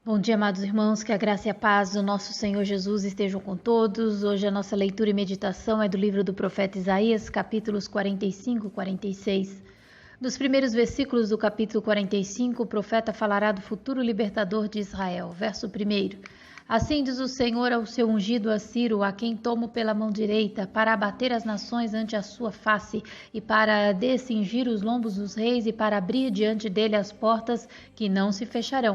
Bom dia, amados irmãos, que a graça e a paz do nosso Senhor Jesus estejam com todos. Hoje a nossa leitura e meditação é do livro do profeta Isaías, capítulos 45 e 46. Nos primeiros versículos do capítulo 45, o profeta falará do futuro libertador de Israel. Verso 1. Assim diz o Senhor ao seu ungido a Ciro, a quem tomo pela mão direita, para abater as nações ante a sua face, e para descingir os lombos dos reis, e para abrir diante dele as portas que não se fecharão.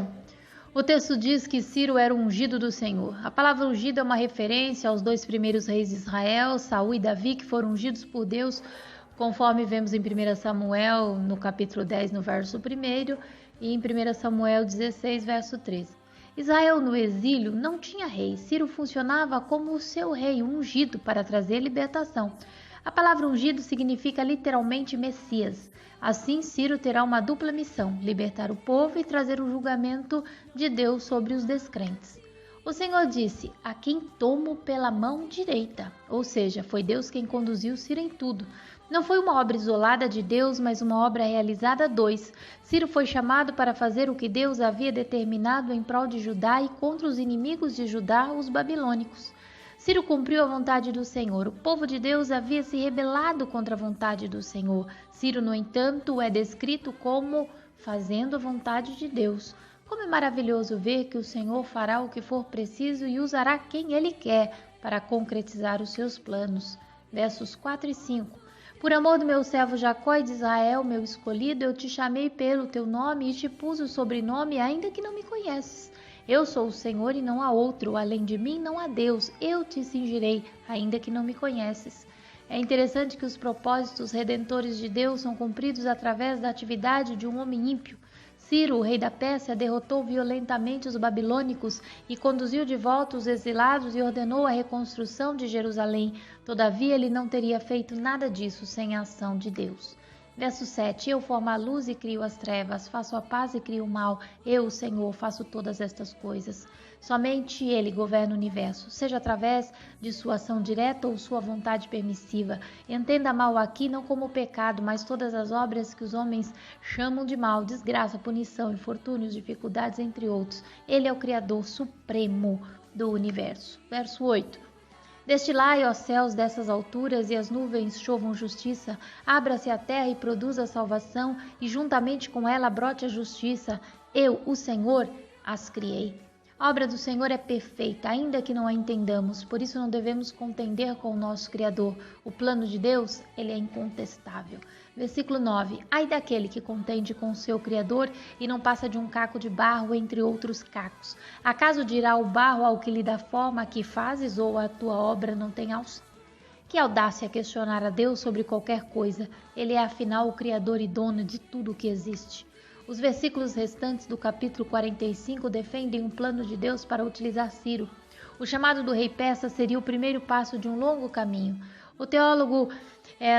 O texto diz que Ciro era o ungido do Senhor. A palavra ungido é uma referência aos dois primeiros reis de Israel, Saul e Davi, que foram ungidos por Deus, conforme vemos em 1 Samuel, no capítulo 10, no verso 1, e em 1 Samuel 16, verso 13. Israel no exílio não tinha rei. Ciro funcionava como o seu rei, ungido, para trazer libertação. A palavra ungido significa literalmente Messias. Assim, Ciro terá uma dupla missão: libertar o povo e trazer o julgamento de Deus sobre os descrentes. O Senhor disse, a quem tomo pela mão direita, ou seja, foi Deus quem conduziu Ciro em tudo. Não foi uma obra isolada de Deus, mas uma obra realizada a dois. Ciro foi chamado para fazer o que Deus havia determinado em prol de Judá e contra os inimigos de Judá, os babilônicos. Ciro cumpriu a vontade do Senhor. O povo de Deus havia se rebelado contra a vontade do Senhor. Ciro, no entanto, é descrito como fazendo a vontade de Deus. Como é maravilhoso ver que o Senhor fará o que for preciso e usará quem Ele quer para concretizar os seus planos. Versos 4 e 5. Por amor do meu servo Jacó e de Israel, meu escolhido, eu te chamei pelo teu nome e te pus o sobrenome, ainda que não me conheces. Eu sou o Senhor e não há outro, além de mim não há Deus, eu te cingirei, ainda que não me conheces. É interessante que os propósitos redentores de Deus são cumpridos através da atividade de um homem ímpio. Ciro, o rei da Pérsia, derrotou violentamente os babilônicos e conduziu de volta os exilados e ordenou a reconstrução de Jerusalém. Todavia, ele não teria feito nada disso sem a ação de Deus. Verso 7. Eu formo a luz e crio as trevas, faço a paz e crio o mal. Eu, Senhor, faço todas estas coisas. Somente Ele governa o universo, seja através de sua ação direta ou sua vontade permissiva. Entenda mal aqui não como pecado, mas todas as obras que os homens chamam de mal, desgraça, punição, infortúnios, dificuldades, entre outros. Ele é o Criador supremo do universo. Verso 8. Destilai, ó céus, dessas alturas, e as nuvens chovam justiça. Abra-se a terra e produza a salvação, e juntamente com ela brote a justiça. Eu, o Senhor, as criei. A obra do Senhor é perfeita, ainda que não a entendamos, por isso não devemos contender com o nosso Criador. O plano de Deus, ele é incontestável. Versículo 9. Ai daquele que contende com o seu Criador e não passa de um caco de barro entre outros cacos. Acaso dirá o barro ao que lhe dá forma, que fazes, ou a tua obra não tem alça? Que audácia questionar a Deus sobre qualquer coisa. Ele é afinal o Criador e dono de tudo o que existe. Os versículos restantes do capítulo 45 defendem um plano de Deus para utilizar Ciro. O chamado do rei persa seria o primeiro passo de um longo caminho. O teólogo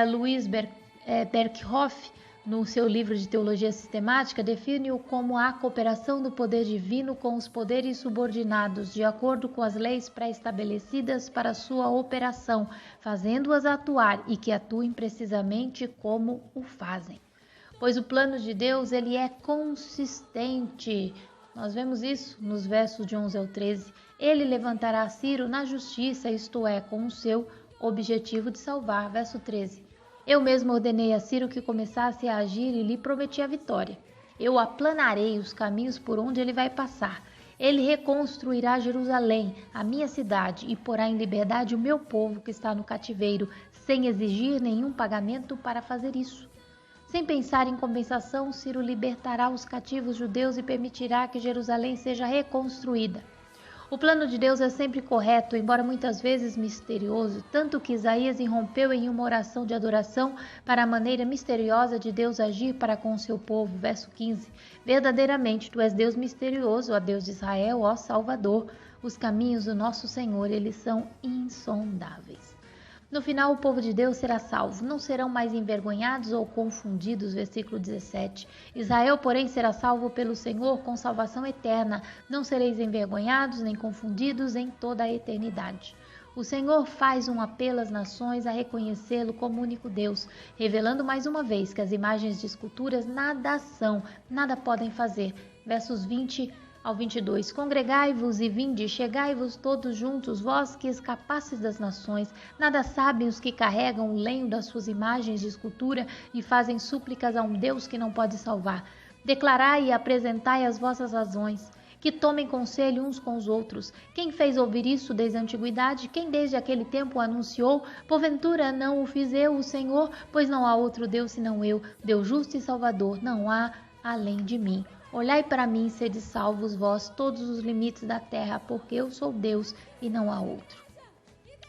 Louis Berkhoff, no seu livro de Teologia Sistemática, define-o como a cooperação do poder divino com os poderes subordinados, de acordo com as leis pré-estabelecidas para sua operação, fazendo-as atuar e que atuem precisamente como o fazem. Pois o plano de Deus, ele é consistente. Nós vemos isso nos versos de 11 ao 13. Ele levantará Ciro na justiça, isto é, com o seu objetivo de salvar. Verso 13. Eu mesmo ordenei a Ciro que começasse a agir e lhe prometi a vitória. Eu aplanarei os caminhos por onde ele vai passar. Ele reconstruirá Jerusalém, a minha cidade, e porá em liberdade o meu povo que está no cativeiro, sem exigir nenhum pagamento para fazer isso. Sem pensar em compensação, Ciro libertará os cativos judeus e permitirá que Jerusalém seja reconstruída. O plano de Deus é sempre correto, embora muitas vezes misterioso, tanto que Isaías irrompeu em uma oração de adoração para a maneira misteriosa de Deus agir para com o seu povo. Verso 15. Verdadeiramente, tu és Deus misterioso, ó Deus de Israel, ó Salvador. Os caminhos do nosso Senhor, eles são insondáveis. No final, o povo de Deus será salvo, não serão mais envergonhados ou confundidos, versículo 17. Israel, porém, será salvo pelo Senhor com salvação eterna. Não sereis envergonhados nem confundidos em toda a eternidade. O Senhor faz um apelo às nações a reconhecê-lo como único Deus, revelando mais uma vez que as imagens de esculturas nada são, nada podem fazer. Versos 20 ao 22. Congregai-vos e vinde, chegai-vos todos juntos, vós que escapastes das nações. Nada sabem os que carregam o lenho das suas imagens de escultura e fazem súplicas a um Deus que não pode salvar. Declarai e apresentai as vossas razões, que tomem conselho uns com os outros. Quem fez ouvir isso desde a antiguidade? Quem desde aquele tempo o anunciou? Porventura não o fiz eu, o Senhor? Pois não há outro Deus senão eu, Deus justo e salvador, não há além de mim. Olhai para mim e sede salvos vós, todos os limites da terra, porque eu sou Deus e não há outro.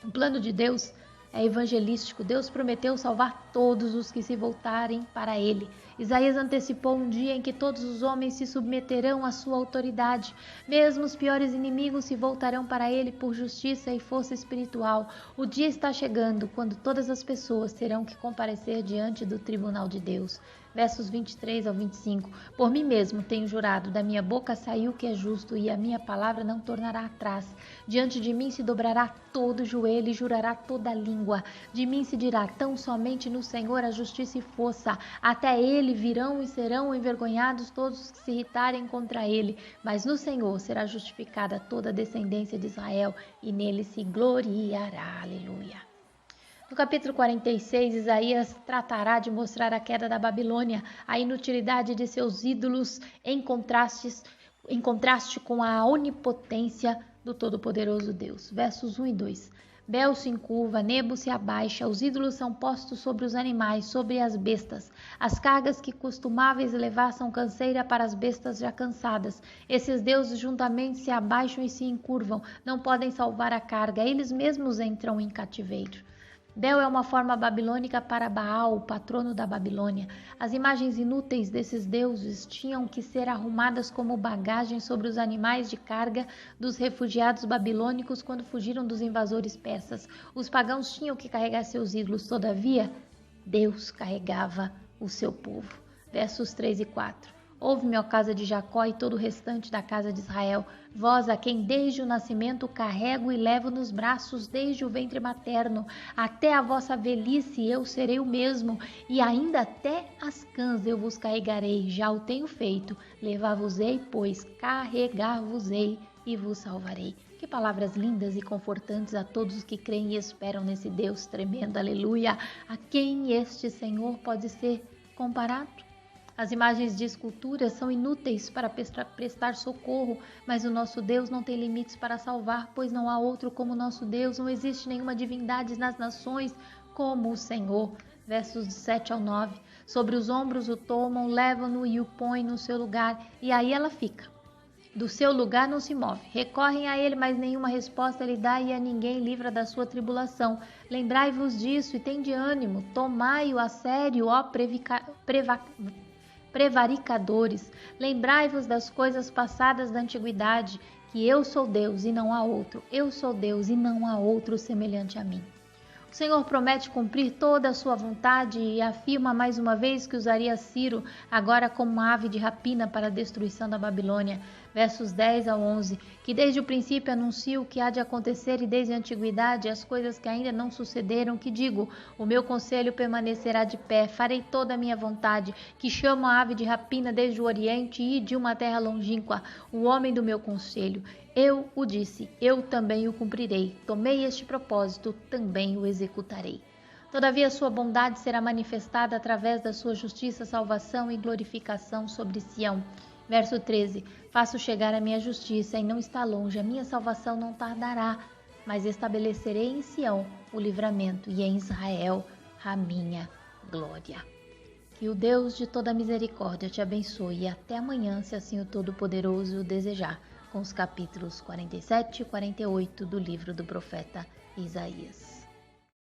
O plano de Deus é evangelístico. Deus prometeu salvar todos os que se voltarem para Ele. Isaías antecipou um dia em que todos os homens se submeterão à sua autoridade. Mesmo os piores inimigos se voltarão para Ele por justiça e força espiritual. O dia está chegando quando todas as pessoas terão que comparecer diante do tribunal de Deus. Versos 23 ao 25. Por mim mesmo tenho jurado, da minha boca saiu o que é justo, e a minha palavra não tornará atrás. Diante de mim se dobrará todo o joelho e jurará toda a língua. De mim se dirá, tão somente no Senhor a justiça e força. Até Ele virão e serão envergonhados todos os que se irritarem contra Ele. Mas no Senhor será justificada toda a descendência de Israel, e nele se gloriará. Aleluia. No capítulo 46, Isaías tratará de mostrar a queda da Babilônia, a inutilidade de seus ídolos em contraste com a onipotência do Todo-Poderoso Deus. Versos 1 e 2. Bel se encurva, Nebo se abaixa, os ídolos são postos sobre os animais, sobre as bestas. As cargas que costumáveis levar são canseira para as bestas já cansadas. Esses deuses juntamente se abaixam e se encurvam, não podem salvar a carga, eles mesmos entram em cativeiro. Bel é uma forma babilônica para Baal, o patrono da Babilônia. As imagens inúteis desses deuses tinham que ser arrumadas como bagagem sobre os animais de carga dos refugiados babilônicos quando fugiram dos invasores persas. Os pagãos tinham que carregar seus ídolos, todavia, Deus carregava o seu povo. Versos 3 e 4. Ouve-me, ó casa de Jacó e todo o restante da casa de Israel, vós a quem desde o nascimento carrego e levo nos braços desde o ventre materno, até a vossa velhice eu serei o mesmo, e ainda até as cãs eu vos carregarei, já o tenho feito, levar-vos-ei, pois carregar-vos-ei e vos salvarei. Que palavras lindas e confortantes a todos os que creem e esperam nesse Deus tremendo, aleluia! A quem este Senhor pode ser comparado? As imagens de escultura são inúteis para prestar socorro, mas o nosso Deus não tem limites para salvar, pois não há outro como o nosso Deus, não existe nenhuma divindade nas nações como o Senhor. Versos de 7 ao 9. Sobre os ombros o tomam, levam-no e o põem no seu lugar, e aí ela fica. Do seu lugar não se move. Recorrem a ele, mas nenhuma resposta lhe dá, e a ninguém livra da sua tribulação. Lembrai-vos disso e tende ânimo, tomai-o a sério, ó prevaricadores, lembrai-vos das coisas passadas da antiguidade, que eu sou Deus e não há outro, eu sou Deus e não há outro semelhante a mim. O Senhor promete cumprir toda a sua vontade e afirma mais uma vez que usaria Ciro agora como uma ave de rapina para a destruição da Babilônia. Versos 10 a 11, que desde o princípio anuncio o que há de acontecer e desde a antiguidade as coisas que ainda não sucederam, que digo, o meu conselho permanecerá de pé, farei toda a minha vontade, que chamo a ave de rapina desde o oriente e de uma terra longínqua, o homem do meu conselho. Eu o disse, eu também o cumprirei, tomei este propósito, também o executarei. Todavia sua bondade será manifestada através da sua justiça, salvação e glorificação sobre Sião. Verso 13, faço chegar a minha justiça e não está longe, a minha salvação não tardará, mas estabelecerei em Sião o livramento e em Israel a minha glória. Que o Deus de toda misericórdia te abençoe e até amanhã, se assim o Todo-Poderoso o desejar, com os capítulos 47 e 48 do livro do profeta Isaías.